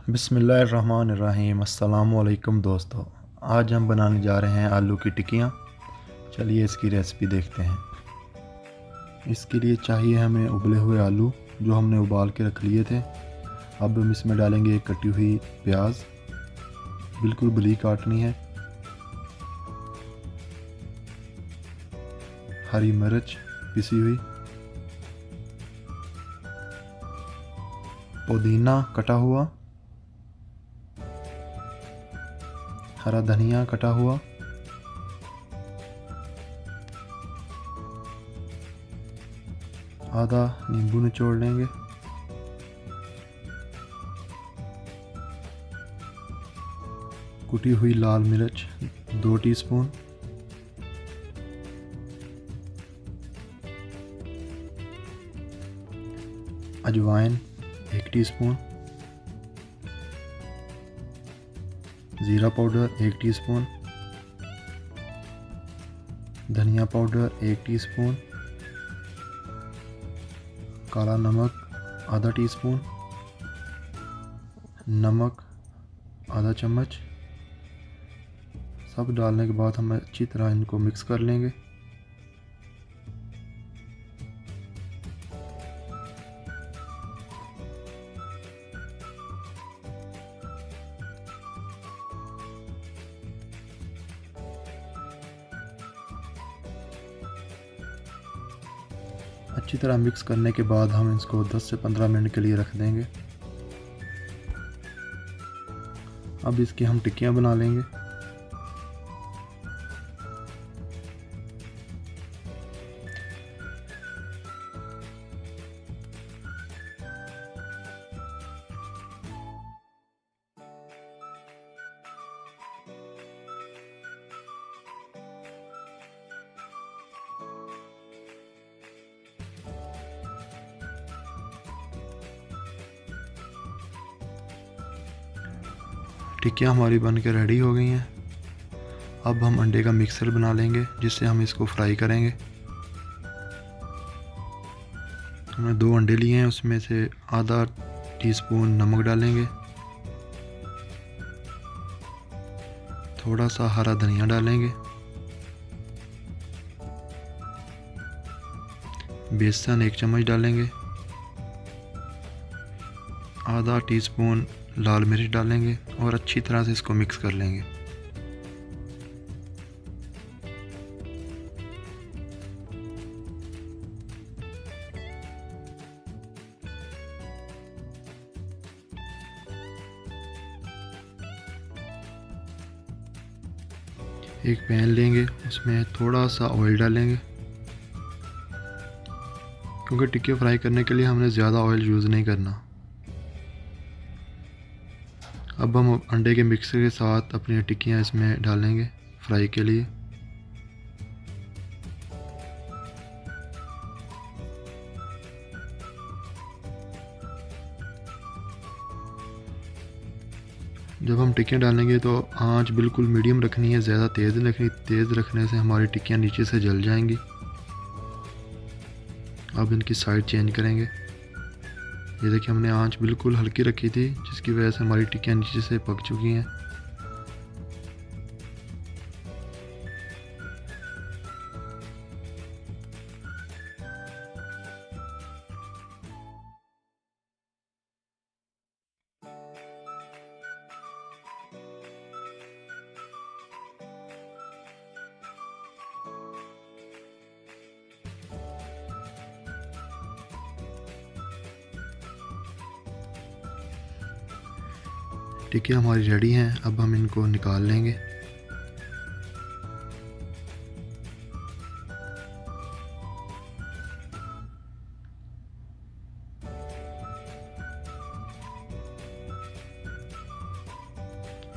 बिस्मिल्लाहिर्रहमानिर्रहीम। अस्सलामुअलैकुम दोस्तों, आज हम बनाने जा रहे हैं आलू की टिक्कियाँ। चलिए इसकी रेसिपी देखते हैं। इसके लिए चाहिए हमें उबले हुए आलू जो हमने उबाल के रख लिए थे। अब हम इसमें डालेंगे एक कटी हुई प्याज, बिल्कुल बरीक काटनी है। हरी मिर्च पिसी हुई, पुदीना कटा हुआ, हरा धनिया कटा हुआ, आधा नींबू निचोड़ लेंगे, कुटी हुई लाल मिर्च 2 टीस्पून, अजवाइन 1 टीस्पून, ज़ीरा पाउडर 1 टीस्पून, धनिया पाउडर 1 टीस्पून, काला नमक आधा टीस्पून, नमक आधा चम्मच। सब डालने के बाद हम अच्छी तरह इनको मिक्स कर लेंगे। अच्छी तरह मिक्स करने के बाद हम इसको 10 से 15 मिनट के लिए रख देंगे। अब इसकी हम टिक्कियाँ बना लेंगे। टिक्कियाँ हमारी बन के रेडी हो गई हैं। अब हम अंडे का मिक्सर बना लेंगे जिससे हम इसको फ्राई करेंगे। हमने 2 अंडे लिए हैं, उसमें से आधा टीस्पून नमक डालेंगे, थोड़ा सा हरा धनिया डालेंगे, बेसन 1 चम्मच डालेंगे, आधा टीस्पून लाल मिर्च डालेंगे और अच्छी तरह से इसको मिक्स कर लेंगे। एक पैन लेंगे, उसमें थोड़ा सा ऑयल डालेंगे क्योंकि टिक्की फ्राई करने के लिए हमने ज़्यादा ऑयल यूज़ नहीं करना। अब हम अंडे के मिक्सर के साथ अपनी टिक्कियाँ इसमें डालेंगे फ्राई के लिए। जब हम टिक्कियाँ डालेंगे तो आंच बिल्कुल मीडियम रखनी है, ज़्यादा तेज़ नहीं रखनी। तेज़ रखने से हमारी टिक्कियाँ नीचे से जल जाएंगी। अब इनकी साइड चेंज करेंगे। ये देखिए हमने आंच बिल्कुल हल्की रखी थी जिसकी वजह से हमारी टिक्कियाँ नीचे से पक चुकी हैं। टिक्कियाँ हमारी रेडी हैं। अब हम इनको निकाल लेंगे।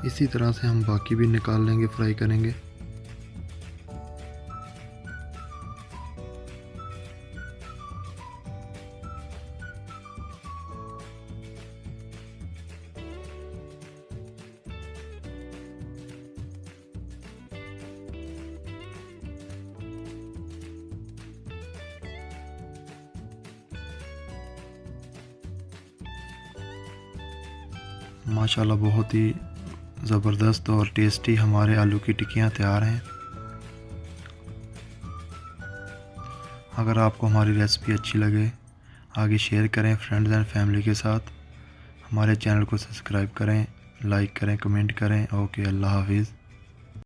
इसी तरह से हम बाकी भी निकाल लेंगे, फ्राई करेंगे। माशाल्लाह बहुत ही ज़बरदस्त और टेस्टी हमारे आलू की टिक्कियाँ तैयार हैं। अगर आपको हमारी रेसिपी अच्छी लगे आगे शेयर करें फ्रेंड्स एंड फैमिली के साथ। हमारे चैनल को सब्सक्राइब करें, लाइक करें, कमेंट करें। ओके, अल्लाह हाफिज़।